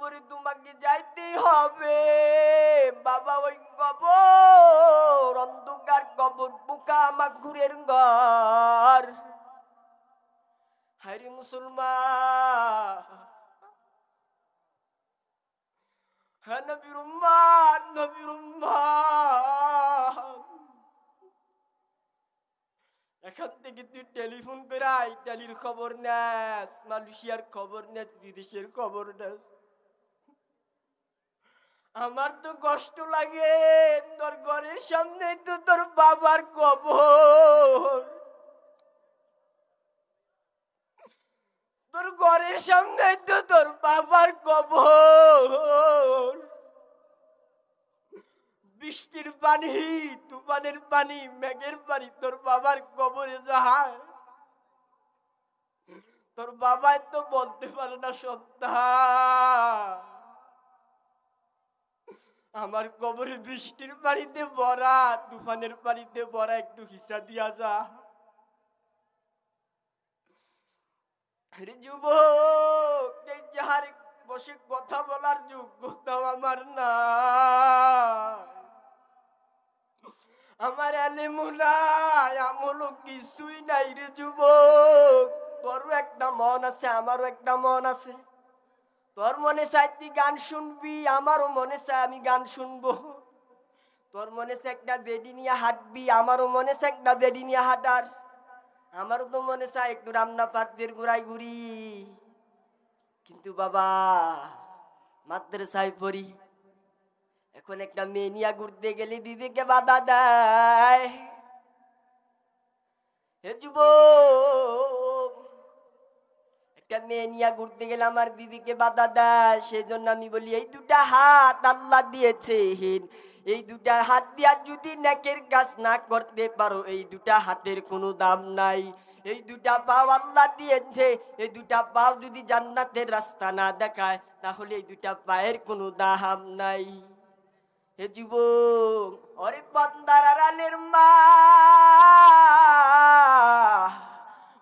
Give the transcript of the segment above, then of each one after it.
কবরে তোমাকে যাইতেই হবে বাবা। ওই কবর অন্ধকার কবর, পোকা মাকড়ের ঘর। হায়রে মুসলমান, হ্যাঁ নবীর উম্মত, নবীর উম্মত, এখান থেকে তুই টেলিফোন করে ইটালির খবর নেস, মালয়েশিয়ার খবর নেস, বিদেশের খবর নেস। আমার তো কষ্ট লাগে, তোর ঘরের সামনে তো তোর বাবার কবর, তোর ঘরের সামনে তো তোর বাবার কবর। বৃষ্টির পানি, তুফানের পানি, মেঘের পানি তোর বাবার কবরে যায়। তোর বাবাই তো বলতে পারে না সন্তান আমার কবরে বৃষ্টির পানিতে ভরা, তুফানের পানিতে ভরা, একটু হিসা দিয়া যা। যুবক, এই যাহার বসে কথা বলার যোগ্যতাও আমার না, আমার এলেমও নাই, আমলও কিছুই নাই রে যুবক। তোরও একটা মন আছে, আমারও একটা মন আছে। তোর মনে চাই তুই গান শুনবি, আমারও মনে চায় আমি গান শুনবো। তোর মনে চায় একটা বেডি নিয়ে হাঁটবি, আমারও মনে চায় একটা বেডি নিয়ে হাঁটার। আমারও তো মনে চায় একটু রান্না পাত্রের ঘুরাই ঘুরি, কিন্তু বাবা মাদ্রাসায় পড়ি। এখন একটা মেয়ে নিয়ে ঘুরতে গেলে বিবেকে বাধা দেয়। হে যুবক, একটা মেয়ে নিয়ে ঘুরতে গেলে আমার বিবিকে বাধা দেয়। সেই জন্য আমি বলি এই দুটা হাত আল্লাহ দিয়েছেন, এই দুটা হাত দিয়া যদি নেকের কাজ না করতে পারো, এই দুটা হাতের কোনো দাম নাই। এই দুটা পাও আল্লাহ দিয়েছে, এই দুটা পাও যদি জান্নাতের রাস্তা না দেখায়, তাহলে এই দুটা পায়ের কোনো দাম নাই। হে যুবক, ওরে বান্দার আড়ালের মা,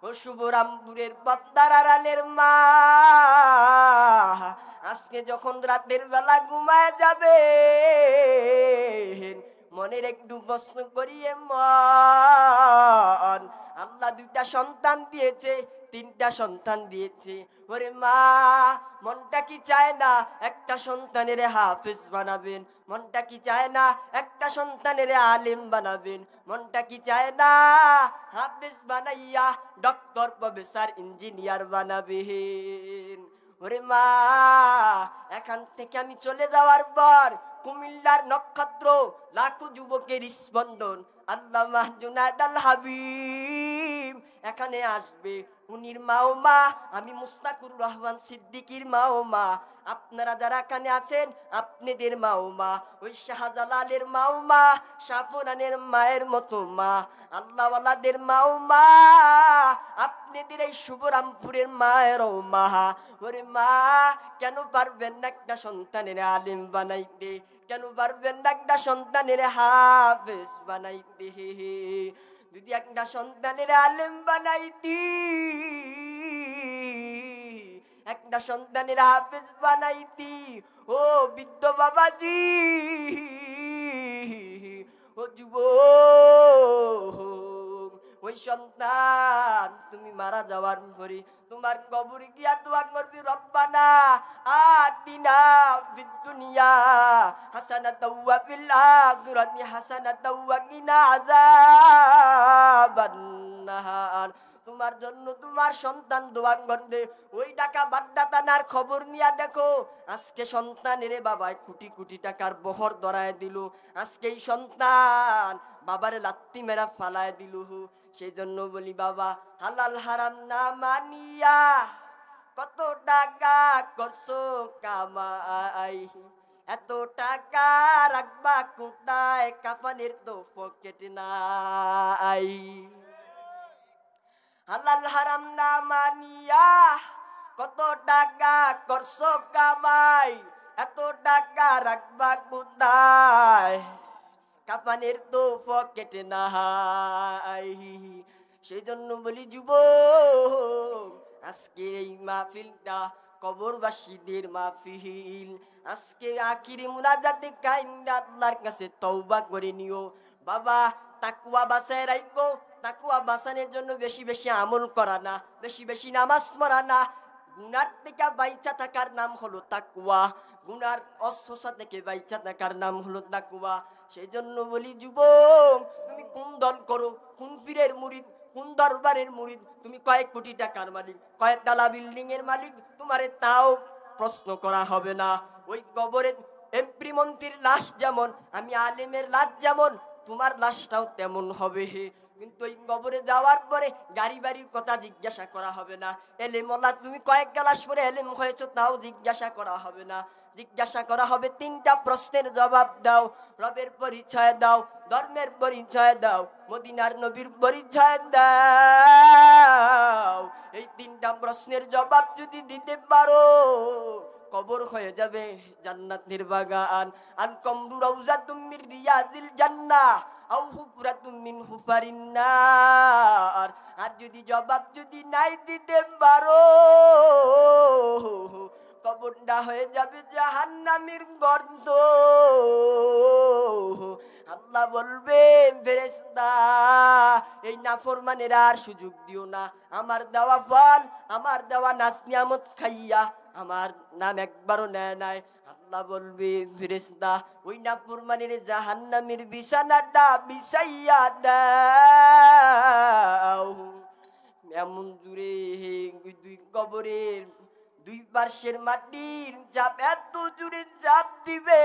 ও শুভরামপুরের বান্দার আড়ালের মা, আজকে যখন রাতের বেলা ঘুমায় যাবে, মনের একটু প্রশ্ন করিয়ে মন, আল্লাহ দুইটা সন্তান দিয়েছে, তিনটা সন্তান দিয়েছে। ওরে মা, মনটা কি চায় না একটা সন্তানের হাফেজ বানাবেন? মনটা কি চায় না একটা সন্তানের আলেম বানাবেন? মনটা কি চায় না হাফেজ বানাইয়া ডক্টর, প্রফেসর, ইঞ্জিনিয়ার বানাবেন? ওরে মা, এখান থেকে আমি চলে যাওয়ার পর কুমিল্লার নক্ষত্র, লাখো যুবকের স্পন্দন আল্লামা জুনায়েদ আল হাবিব এখানে আসবে। উনির মাও মা, আমি মুস্তাকুর রহমান সিদ্দিকীর মাও মা। আপনারা যারা এখানে আছেন, আপনাদের মাও মা, ওই শাহজালালের মাও মা, সাফরানের মায়ের মতো মা, আল্লাহওয়ালাদের মাও মা, আপনাদের এই শুভরামপুরের মায়েরও মা। ওরে মা, কেন পারবেন না একটা সন্তানের আলেম বানাইতে? কেন পারবেন না একটা সন্তানের হাফেজ বানাইতে? যদি একটা সন্তানের আলেম বানাইতি, একটা সন্তানের হাফেজ বানাইতি, ও বৃদ্ধ বাবাজি, ও যুবক, ওই সন্তান তুমি মারা যাওয়ার পরে তোমার কবরে গিয়া দোয়া করবি, রব্বানা আতিনা ফিদ দুনিয়া হাসানাতাও ওয়া ফিল আখিরাতি হাসানাতাও ওয়া কিনা আযাবান নার। তোমার জন্য তোমার সন্তান দোয়া করবে। ওই টাকা বাড্ডা টানার খবর নিয়া দেখো, আজকে সন্তানের বাবায় কোটি কোটি টাকার বহর ধরায় দিল, আজকে এই সন্তান বাবারে লাত্তি মেরা ফালায় দিল। সেই জন্য বলি বাবা, হালাল হারাম না মানিয়া কত টাকা করছো কামাই, এত টাকা রাখবা কোথায়? কাফানের তো পকেট নাই। হালাল হারাম না মানিয়া কত টাকা করছো কামাই, এত টাকা রাখবা কোথায়? কাফানের তো পকেট নাই। সেই জন্য বলি যুবক, আজকে এই মাহফিলটা কবরবাসীদের মাহফিল। আজকে আখিরি মুনাজাতে কাইন্দা আল্লাহর কাছে তওবা করে নিও বাবা। তাকওয়া বাঁচায় রাখো। তাকওয়া বাঁচানোর জন্য বেশি বেশি আমল করা না, বেশি বেশি নামাজ পড়া না। গুনার থেকে বাইচা থাকার নাম হলো তাকওয়া। গুনার অস্বস্থতা থেকে বাইচা থাকার নাম হলো তাকওয়া। সেই জন্য বলি যুবক, তুমি কোন দল করো, কোন পীরের মুরিদ, কোন দরবারের মুরিদ, তুমি কয়েক কোটি টাকার মালিক, কয়েক তালা বিল্ডিং এর মালিক, তোমারে তাও প্রশ্ন করা হবে না। ওই কবরে এমপি মন্ত্রীর লাশ যেমন, আমি আলেমের লাশ যেমন, তোমার লাশটাও তেমন হবে। কিন্তু এই কবরে যাওয়ার পরে গাড়ি বাড়ির কথা জিজ্ঞাসা করা হবে না। এলেমওয়ালা তুমি কয়েক ক্লাস পরে এলেম হয়েছো তাও জিজ্ঞাসা করা হবে না। জিজ্ঞাসা করা হবে তিনটা প্রশ্নের জবাব দাও। রবের পরিচয় দাও, ধর্মের পরিচয় দাও, মদিনার নবীর পরিচয় দাও। এই তিনটা প্রশ্নের জবাব যদি দিতে পারো, কবর হয়ে যাবে জান্নাতের বাগান। আল কমরু রাউজাতুম মির রিয়াজিল জান্নাহ আও হুফরাতুম মিন হুফারিন নার। আর যদি জবাব যদি নাই দিতে পারো, কবরটা হয়ে যাবে জাহান্নামের গর্ত। আল্লাহ বলবে, ফেরেশতা এই নাফরমানের আর সুযোগ দিও না। আমার দেওয়া ফল, আমার দেওয়া নাজ নিয়ামত খাইয়া আমার নাম একবারও নেয় নাই। আল্লাহ বলবে, ফেরেশতা ওই নাফরমানের জাহান্নামের বিছানাটা বিছাইয়া দাও। এমন জুড়ে দুই কবরের দুই পার্শ্বের মাটির চাপ এত জুড়ে চাপ দিবে,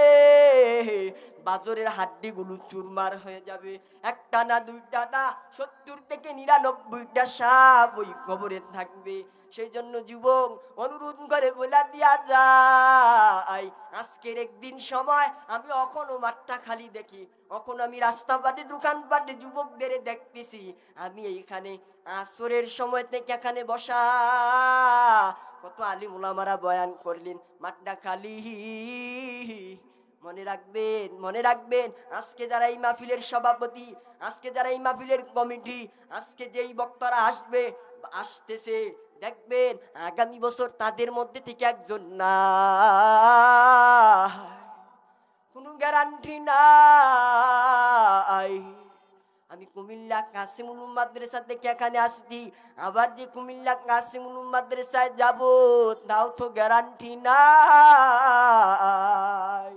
বাজরের হাড্ডি গুলো চুরমার হয়ে যাবে। একটা না দুইটা না, 70 থেকে 99টা সাপ ওই কবরে থাকবে। সেই জন্য যুবক অনুরোধ করে বলে দিয়া যায়, আজকের একদিন সময় আমি এখনো মাঠটা খালি দেখি, এখন আমি রাস্তা পাটে দোকান পাটে যুবকদের দেখতেছি। আমি এইখানে আসরের সময় থেকে এখানে বসা, কত আলিম উলামারা বয়ান করলেন, মাঠটা খালি। মনে রাখবেন, মনে রাখবেন, আজকে যারা এই মাহফিলের সভাপতি, আজকে যারা এই মাহফিলের কমিটি, আজকে যেই বক্তারা আসবে আসতেছে, দেখবেন আগামী বছর তাদের মধ্যে থেকে একজন না, কোনো গ্যারান্টি নাই। আমি কুমিল্লা কাসিমুল উলুম মাদ্রাসা থেকে এখানে আসছি, আবার যে কুমিল্লা কাসিমুল উলুম মাদ্রাসায় যাব তাও তো গ্যারান্টি নাই।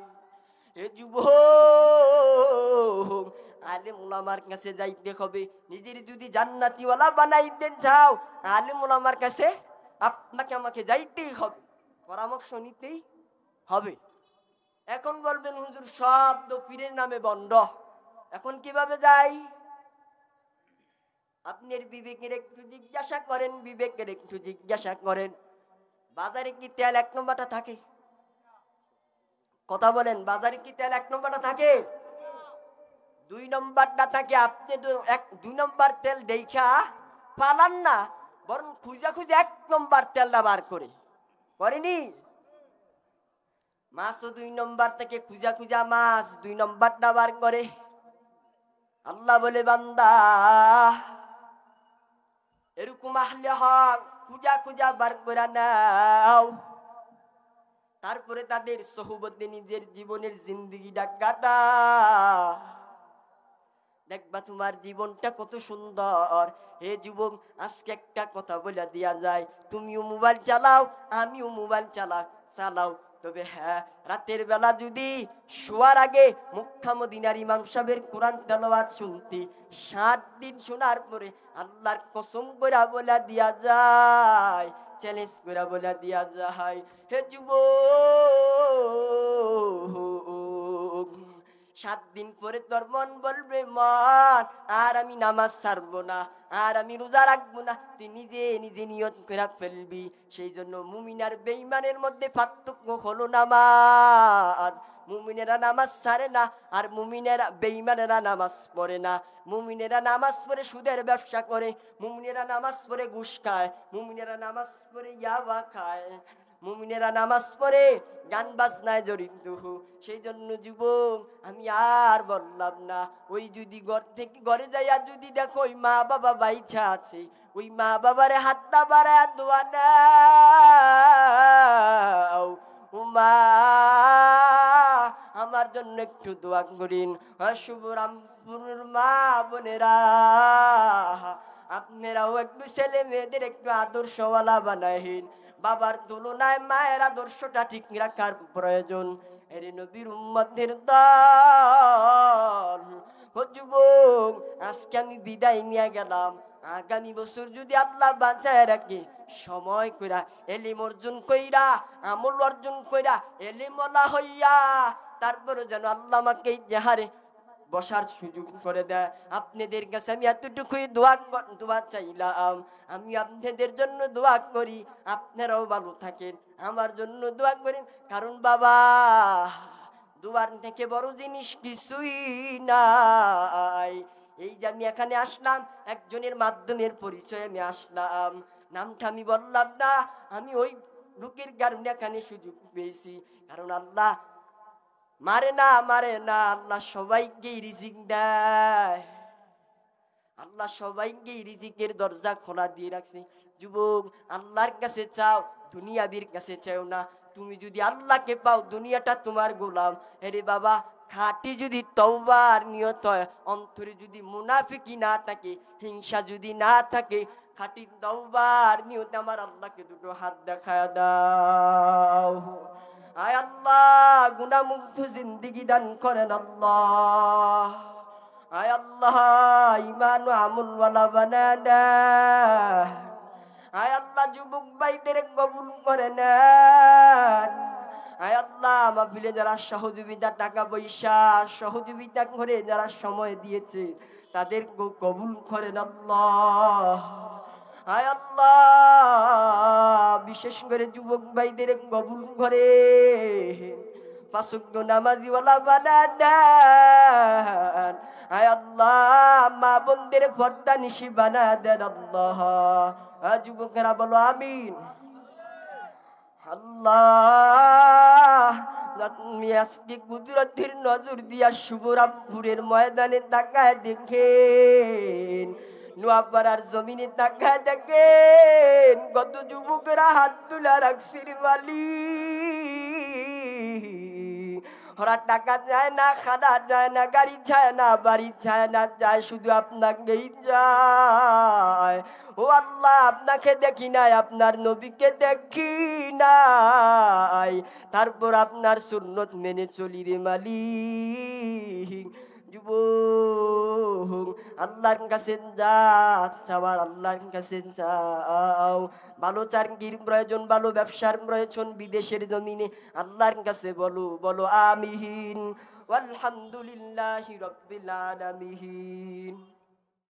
এ যুবক, আলেম উলামার কাছে যাইতে হবে। নিজের যদি জান্নাতিওয়ালা বানাইতে চাও, আলেম উলামার কাছে আপনাকে আমাকে যাইতেই হবে, পরামর্শ নিতেই হবে। এখন বলবেন হুজুর সব তো পীরের নামে বন্ধ, এখন কিভাবে যাই? আপনার বিবেকের একটু জিজ্ঞাসা করেন, বিবেকের একটু জিজ্ঞাসা করেন, বাজারে কি তেল 1 নম্বরটা থাকে? কথা বলেন, বাজারে কি তেল 1 নম্বরটা থাকে? 2 নম্বরটা থাকে। আপনি 2 নম্বর তেল দেখা পালান না, বরং খুঁজা খুঁজে 1 নম্বর তেলটা বার করে করেনি। মাছও 2 নম্বর থেকে খুঁজা খুঁজা মাছ 2 নম্বরটা বার করে। আল্লাহ বলে, বান্দা এরকম আহলে হক খুঁজা খুঁজা বার করে নাও, তারপরে তাদের সোহবতে নিজের জীবনের জিন্দেগিটা কাটা, দেখবা তোমার জীবনটা কত সুন্দর। হে যুবক, আজকে একটা কথা বলে দিয়া যায়, তুমিও মোবাইল চালাও, আমিও মোবাইল চালাও, তবে হ্যাঁ, রাতের বেলা যদি শোয়ার আগে মক্কা মদিনার ইমাম সাহেবের কোরআন তেলাওয়াত শুনতি, 7 দিন শোনার পরে আল্লাহর কসম করে বলে দিয়া যায়, চ্যালেঞ্জ করে বলে দিয়া যায়, হে যুবক, 7 দিন পরে তোর মন বলবে, মন আর আমি নামাজ ছাড়বো না, আর আমি রোজা রাখবো না, তুই নিজে নিজে নিয়ত করে ফেলবি। সেই জন্য মুমিন আর বেঈমানের মধ্যে পার্থক্য হলো নামাজ। মুমিনেরা নামাজ ছাড়ে না, আর মুমিনেরা বেঈমানেরা নামাজ পড়ে না। মুমিনেরা নামাজ পড়ে সুদের ব্যবসা করে, মুমিনেরা নামাজ পড়ে ঘুষ খায়, মুমিনেরা নামাজ পড়ে ইয়াবা খায়, মুমিনেরা নামাজ পড়ে গান বাজনায় জড়িত। সেই জন্য যুবক, আমি আর বললাম না, ওই যদি ঘর থেকে ঘরে যাইয়া যদি দেখো ওই মা বাবা বাইচা আছে, ওই মা বাবারে হাতটা বাড়ায় দোয়া না, জন্য একটু দোয়া করেন। শুভরামপুরের মা বোনেরা, আপনারাও একটু ছেলে মেয়েদের একটু আদর্শওয়ালা বানাইন। বাবার তুলনায় মায়ের আদর্শটা ঠিক রাখার প্রয়োজন। এর নবীর উম্মতের দল। ও যুবক, আজকে আমি বিদায় নিয়ে গেলাম, আগামী বছর যদি আল্লাহ বাঁচায় রাখে, সময় কইরা এলিম অর্জন কইরা, আমল অর্জন কইরা, এলিমওয়ালা হইয়া তারপরে যেন আল্লাহ আমাকে যাহারে বসার সুযোগ করে দেয়। আপনাদের কাছে আমি এতটুকুই দোয়া চাইলাম। আমি আপনাদের জন্য দোয়া করি, আপনারাও ভালো থাকেন, আমার জন্য দোয়া করেন। কারণ বাবা, দুয়ার থেকে বড় জিনিস কিছুই নাই। এই যে আমি এখানে আসলাম, একজনের মাধ্যমের পরিচয় আমি আসলাম, নামটা আমি বললাম না, আমি ওই লোকের কারণে এখানে সুযোগ পেয়েছি। কারণ আল্লাহ মারে না, আল্লাহ সবাইকে রিজিক দেয়। আল্লাহ সবাইকে রিজিকের দরজা খোলা দিয়ে রাখছে। যুবক, আল্লাহর কাছে চাও, দুনিয়াবির কাছে চাও না। তুমি যদি আল্লাহকে পাও, দুনিয়াটা তোমার গোলাম। আরে বাবা, খাঁটি যদি তওবার নিয়ত হয়, অন্তরে যদি মুনাফিকি না থাকে, হিংসা যদি না থাকে, খাঁটি তওবার নিয়তে আমার আল্লাহকে দুটো হাত দেখায় দাও। আয় আল্লাহ, গুনাহমুক্ত জিন্দেগি দান করেন আল্লাহ। আয় আল্লাহ, ঈমান ও আমল ওয়ালা বানায় দেন। আয় আল্লাহ, যুবক ভাইদের কবুল করে নেন। আয় আল্লাহ, মাহফিলে যারা সহযোগিতা, টাকা পয়সা সহযোগিতা করে যারা সময় দিয়েছে, তাদেরকে কবুল করেন আল্লাহ। আয় আল্লাহ, বিশেষ করে যুবক ভাইদের কবুল করে পাঁচ ওয়াক্ত নামাজিওয়ালা বানায় দেন। আয় আল্লাহ, মা বোনদের পর্দা নিশি বানায় দেন আল্লাহ। যুবকেরা বলো আমিন। আল্লাহ, তুমি আজকে কুদরতের নজর দিয়া শুভরামপুরের ময়দানে তাকায় দেখেন, নোয়াপাড়ার জমিনে তাকায় দেখেন, কত যুবকেরা হাত তুলা রাখছে মালিক। ওরা টাকা যায় না, খানা যায় না, গাড়ি যায় না, বাড়ি যায় না, যায় শুধু আপনাকেই যায়। ও আল্লাহ, আপনাকে দেখি নাই, আপনার নবীকে দেখি নাই, তারপর আপনার সুন্নত মেনে চলি রে মালিক। যুবক, আল্লাহর কাছে চাওয়ার, আল্লাহর কাছে চাও। ভালো চাকরির প্রয়োজন, ভালো ব্যবসার প্রয়োজন, বিদেশের জমিনে আল্লাহর কাছে বলো, বলো আমিন। আলহামদুলিল্লাহি রাব্বিল আলামিন।